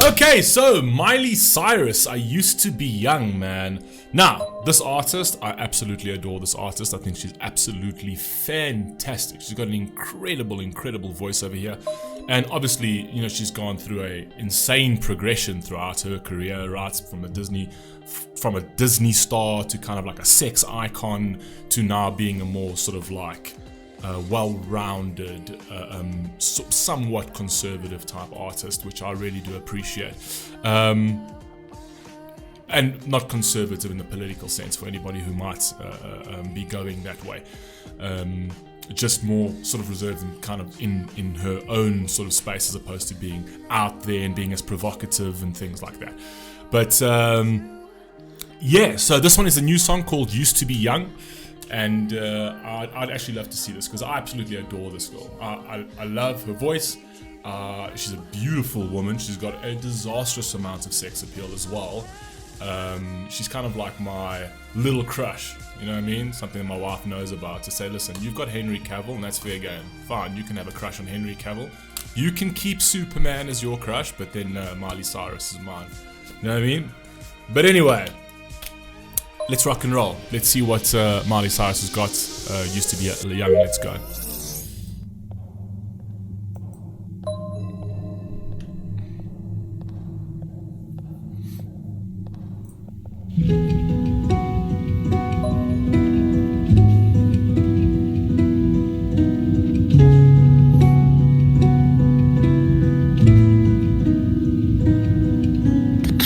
Okay, so Miley Cyrus, I used to be young, man. Now, this artist, I absolutely adore this artist. I think she's absolutely fantastic. She's got an incredible voice over here. And obviously, you know, she's gone through a insane progression throughout her career, right? From a Disney star to kind of like a sex icon to now being a more sort of like well-rounded, somewhat conservative type artist, which I really do appreciate. And not conservative in the political sense for anybody who might be going that way. Just more sort of reserved and kind of in her own sort of space as opposed to being out there and being as provocative and things like that. But yeah, so this one is a new song called Used to Be Young. And I'd actually love to see this because I absolutely adore this girl. I love her voice. She's a beautiful woman. She's got a disastrous amount of sex appeal as well. She's kind of like my little crush, you know what I mean? Something that my wife knows about, to say, listen, you've got Henry Cavill and that's fair game. Fine, you can have a crush on Henry Cavill. You can keep Superman as your crush, but then Miley Cyrus is mine. You know what I mean? But anyway, let's rock and roll. Let's see what Miley Cyrus has got. Used to be young. Let's go.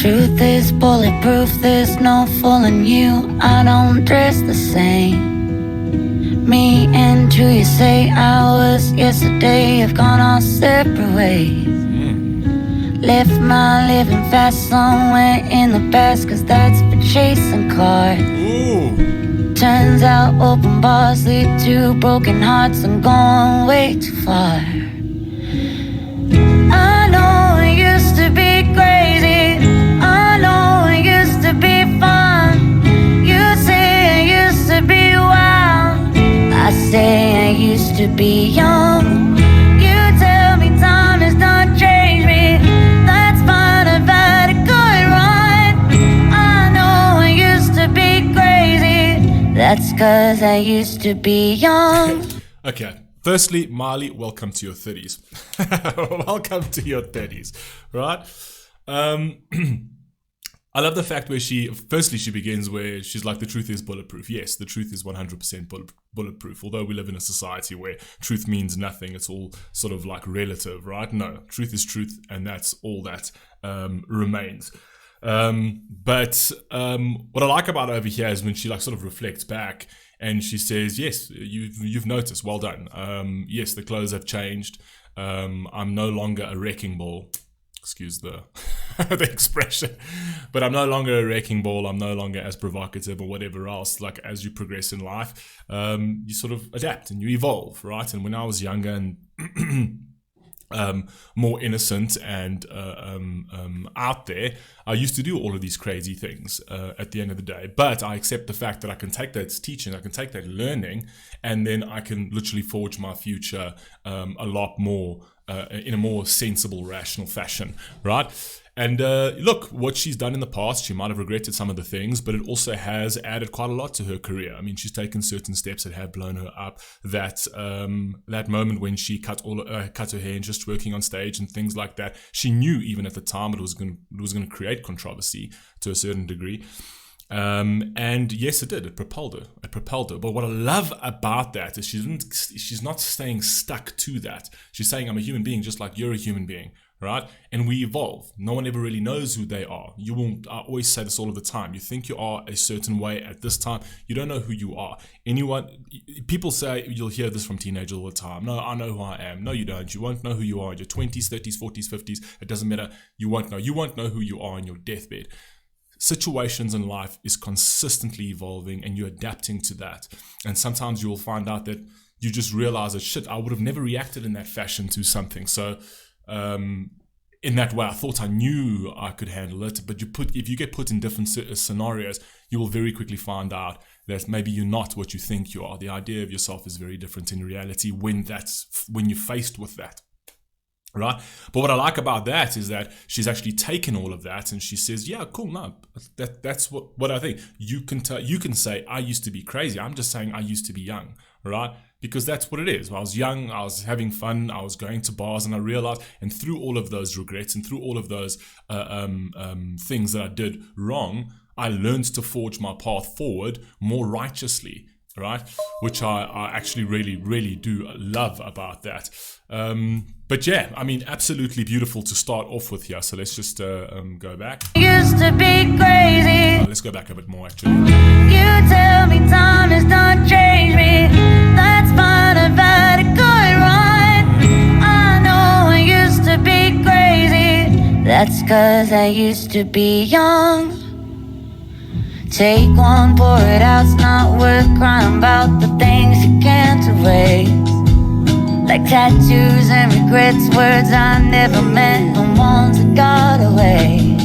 Truth is bulletproof, there's no fooling you. I don't dress the same. Me and who you say I was yesterday have gone our separate ways. Left my living fast somewhere in the past, cause that's for chasing cars. Turns out open bars lead to broken hearts and going way too far. I know it used to be crazy, I know it used to be fun. You say I used to be wild, I say I used to be young. You tell me time has not changed me, that's fine, I've had a good run. I know I used to be crazy, that's cause I used to be young. Okay. Firstly, Miley, welcome to your 30s. Welcome to your 30s, right? I love the fact where she begins where she's like, the truth is bulletproof. Yes, the truth is 100% bulletproof. Although we live in a society where truth means nothing, it's all sort of like relative, right? No, truth is truth, and that's all that remains. But what I like about her over here is when she like sort of reflects back and she says, yes, you've noticed, well done. Yes, the clothes have changed. I'm no longer a wrecking ball. Excuse the the expression, but I'm no longer a wrecking ball. I'm no longer as provocative or whatever else. Like, as you progress in life, you sort of adapt and you evolve, right? And when I was younger and more innocent and out there, I used to do all of these crazy things at the end of the day. But I accept the fact that I can take that teaching, I can take that learning, and then I can literally forge my future a lot more in a more sensible, rational fashion, right? And look, what she's done in the past, she might have regretted some of the things, but it also has added quite a lot to her career. I mean, she's taken certain steps that have blown her up. That moment when she cut her hair and just working on stage and things like that, she knew even at the time it was going to create controversy to a certain degree. And yes, it did. It propelled her. But what I love about that is she's not staying stuck to that. She's saying, I'm a human being just like you're a human being, right? And we evolve. No one ever really knows who they are. I always say this all of the time. You think you are a certain way at this time. You don't know who you are. People say, you'll hear this from teenagers all the time. No, I know who I am. No, you don't. You won't know who you are in your 20s, 30s, 40s, 50s. It doesn't matter. You won't know. You won't know who you are on your deathbed. Situations in life is consistently evolving and you're adapting to that. And sometimes you will find out that you just realize that, shit, I would have never reacted in that fashion to something. So in that way, I thought I knew I could handle it. But if you get put in different scenarios, you will very quickly find out that maybe you're not what you think you are. The idea of yourself is very different in reality when you're faced with that. Right. But what I like about that is that she's actually taken all of that and she says, yeah, cool. No, that's what I think. You can say, I used to be crazy. I'm just saying I used to be young. Right. Because that's what it is. When I was young, I was having fun. I was going to bars and I realized, and through all of those regrets and through all of those things that I did wrong, I learned to forge my path forward more righteously. Right, which I actually really do love about that. But yeah, I mean, absolutely beautiful to start off with here. So let's just go back. Used to be crazy. Let's go back a bit more actually. You tell me time has not changed me. That's fine, I've had a good run. I know I used to be crazy. That's 'cause I used to be young. Take one, pour it out, it's not worth crying about the things you can't erase. Like tattoos and regrets, words I never meant, and ones that got away.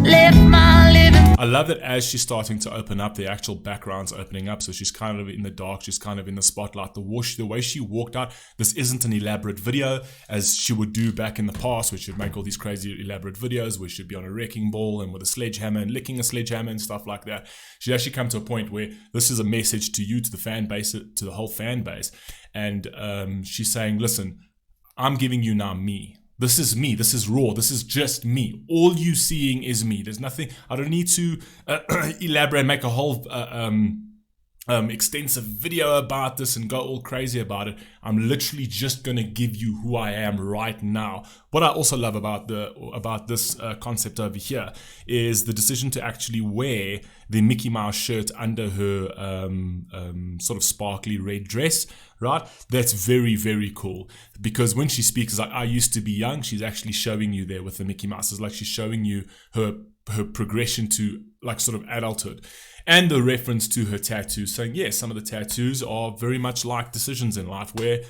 Live my living. I love that as she's starting to open up, the actual background's opening up. So she's kind of in the dark, she's kind of in the spotlight. The way she walked out, this isn't an elaborate video as she would do back in the past, where she'd make all these crazy elaborate videos where she'd be on a wrecking ball and with a sledgehammer and licking a sledgehammer and stuff like that. She'd actually come to a point where this is a message to you, to the fan base, to the whole fan base. And she's saying, listen, I'm giving you now me. This is me. This is raw. This is just me. All you seeing is me. There's nothing. I don't need to elaborate, make a whole extensive video about this and go all crazy about it. I'm literally just gonna give you who I am right now. What I also love about this concept over here is the decision to actually wear the Mickey Mouse shirt under her sort of sparkly red dress, right? That's very, very cool, because when she speaks like, I used to be young, she's actually showing you there with the Mickey Mouse. It's like she's showing you her progression to like sort of adulthood. And the reference to her tattoos, saying, yes, some of the tattoos are very much like decisions in life where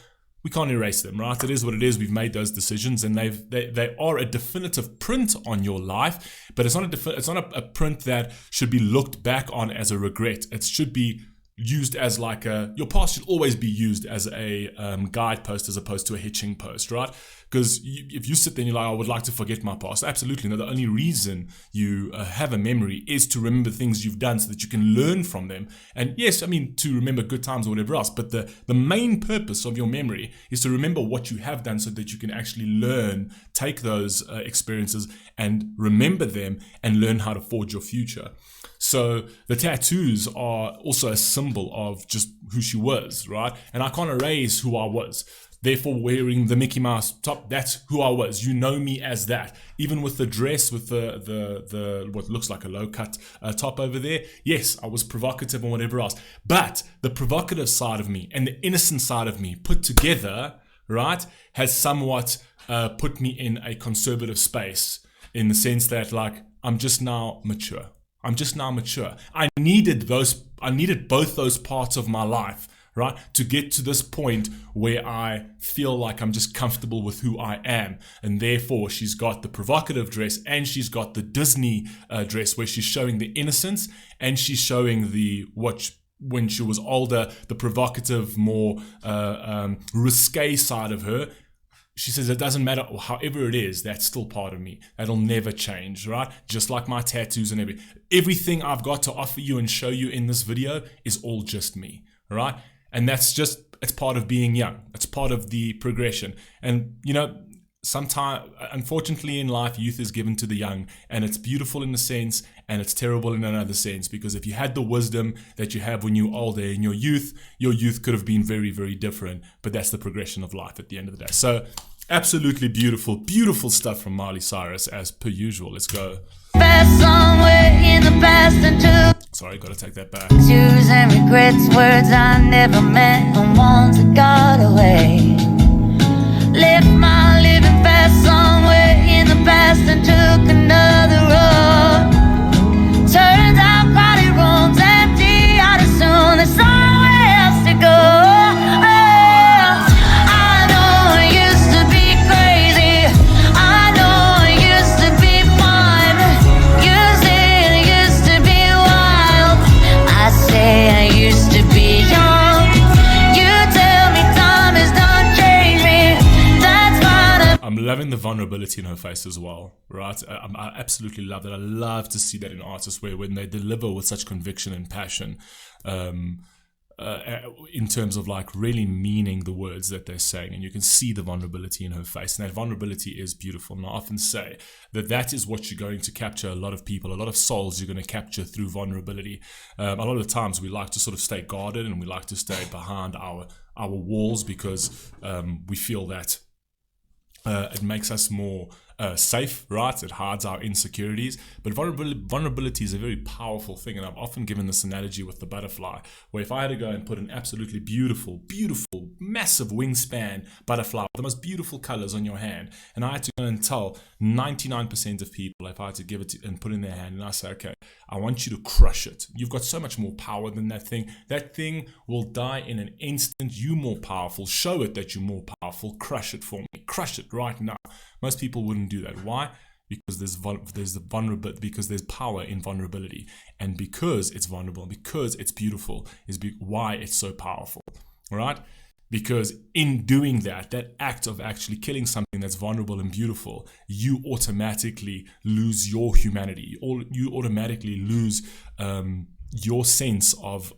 we can't erase them, right? It is what it is. We've made those decisions, and they are a definitive print on your life, but it's not a print that should be looked back on as a regret. It should be used as like your past should always be used as a guidepost as opposed to a hitching post, right? Because if you sit there and you're like, I would like to forget my past, absolutely no. The only reason you have a memory is to remember things you've done so that you can learn from them. And yes, I mean, to remember good times or whatever else, but the main purpose of your memory is to remember what you have done so that you can actually learn, take those experiences and remember them and learn how to forge your future. So the tattoos are also a symbol of just who she was, right? And I can't erase who I was. Therefore, wearing the Mickey Mouse top, that's who I was. You know me as that. Even with the dress, with the what looks like a low-cut top over there, yes, I was provocative and whatever else. But the provocative side of me and the innocent side of me put together, right, has somewhat put me in a conservative space, in the sense that, like, I'm just now mature. I needed both those parts of my life, right, to get to this point where I feel like I'm just comfortable with who I am. And therefore, she's got the provocative dress and she's got the Disney dress where she's showing the innocence and she's showing when she was older, the provocative, more risque side of her. She says it doesn't matter, however it is, that's still part of me. That'll never change, right? Just like my tattoos and everything I've got to offer you and show you in this video is all just me, right? And it's part of being young. It's part of the progression. And, you know, sometimes, unfortunately in life, youth is given to the young, and it's beautiful in a sense and it's terrible in another sense, because if you had the wisdom that you have when you're older in your youth could have been very, very different. But that's the progression of life at the end of the day. So absolutely beautiful, beautiful stuff from Miley Cyrus as per usual. Let's go. Somewhere in the past and Sorry, gotta take that back. tattoos and regrets, words I never meant, and ones that got away. Left my living past somewhere in the past and took another road. Turns out crowded rooms empty out of soon. There's somewhere else to go. I know I used to be crazy. I know I used to be fun. You say I used to be wild. I say I used to be young. You tell me time has done changed me. That's fine. vulnerability in her face as well, right? I absolutely love that. I love to see that in artists where when they deliver with such conviction and passion, in terms of like really meaning the words that they're saying, and you can see the vulnerability in her face, and that vulnerability is beautiful. And I often say that is what you're going to capture a lot of people, a lot of souls you're going to capture through vulnerability. A lot of the times we like to sort of stay guarded and we like to stay behind our walls because we feel that it makes us more safe, right? It hides our insecurities. But vulnerability is a very powerful thing. And I've often given this analogy with the butterfly, where if I had to go and put an absolutely beautiful, massive wingspan butterfly with the most beautiful colors on your hand, and I had to go and tell 99% of people, if I had to give it to, and put it in their hand, and I say, okay, I want you to crush it. You've got so much more power than that thing. That thing will die in an instant. You more powerful. Show it that you're more powerful. Crush it for me. Crush it right now. Most people wouldn't do that. Why? Because because there's power in vulnerability, and because it's vulnerable, and because it's beautiful, is why it's so powerful. All right? Because in doing that act of actually killing something that's vulnerable and beautiful, you automatically lose your humanity. You automatically lose your sense of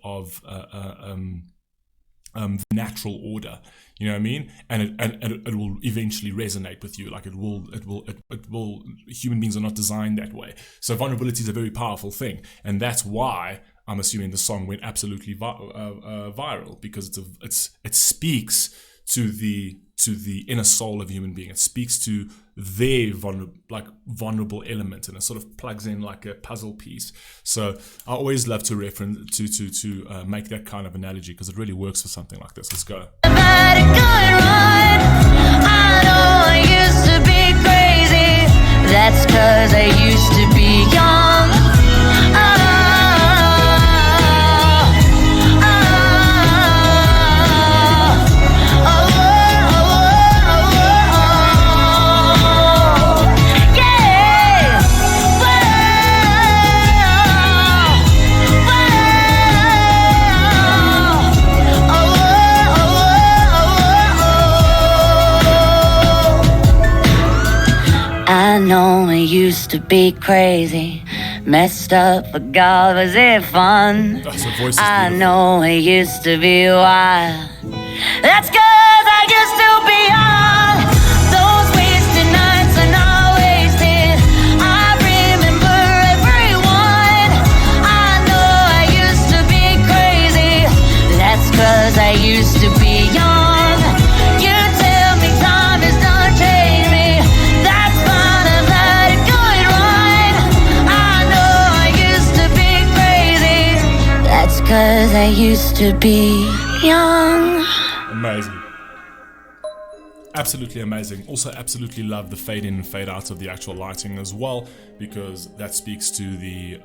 natural order. You know what I mean? And it will eventually resonate with you. Like it will. Human beings are not designed that way. So vulnerability is a very powerful thing, and that's why I'm assuming the song went absolutely viral, because it speaks to the inner soul of a human being. It speaks to their vulnerable element, and it sort of plugs in like a puzzle piece. So I always love to reference to make that kind of analogy, because it really works for something like this. Let's go. That's 'cause I used to be young. I know I used to be crazy, messed up, but God, was it fun? I know I used to be wild. That's 'cause I used to be young. Those wasted nights are not wasted. I remember everyone. I know I used to be crazy. That's 'cause I used to be young. You tell me time has done changed me. That's fine, I've let it go and run. I know I used to be crazy. That's 'cause I used to be young. Amazing. Absolutely amazing. Also absolutely love the fade in and fade out of the actual lighting as well, because that speaks to the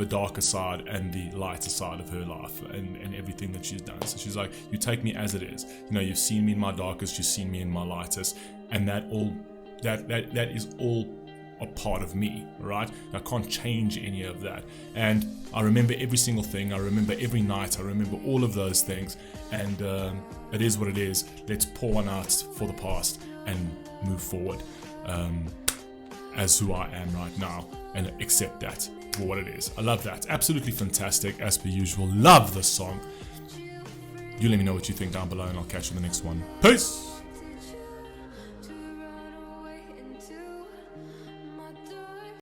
darker side and the lighter side of her life and everything that she's done. So she's like, you take me as it is. You know, you've seen me in my darkest, you've seen me in my lightest, and that is all a part of me, right? I can't change any of that. And I remember every single thing. I remember every night. I remember all of those things. And it is what it is. Let's pour one out for the past and move forward as who I am right now, and accept that for what it is. I love that. Absolutely fantastic, as per usual. Love this song. You let me know what you think down below, and I'll catch you in the next one. Peace!